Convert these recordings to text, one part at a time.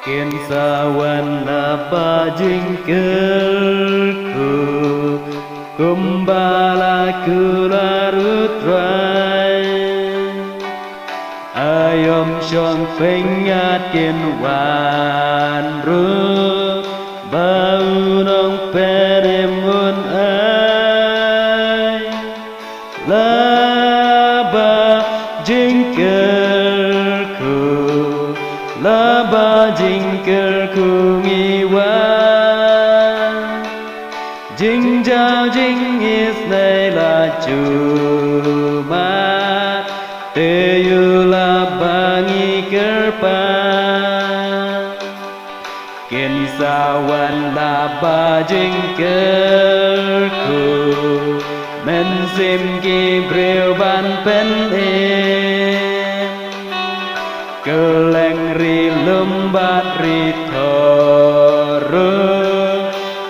Kiên sa wan la ba jing kerku kumbala kula rutrai ayom shong pengat kiên wan ru bau nong penemun ai la ba jing kerku la ba jingker ku ngiwan jing jao jing is nay la cuma te yu la ba ngikerpa kiên sawan la ba jingker ku men sim ki breu ban pen keleng ri lumbat ri thoru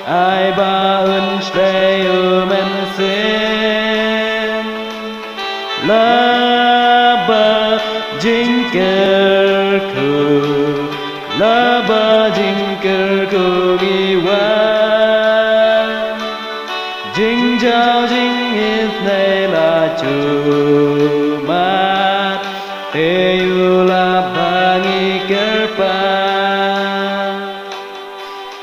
ai ba un steu men sim la ba jingker ku la ba jingker ku iwan jing jao jing is nay la cuma te yu la bangi kerpa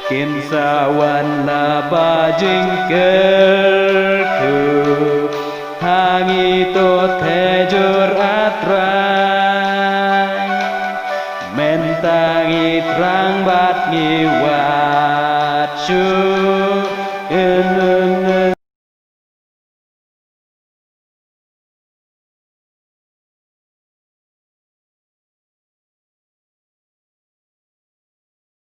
kiên sawan la ba jing kerku hangi to the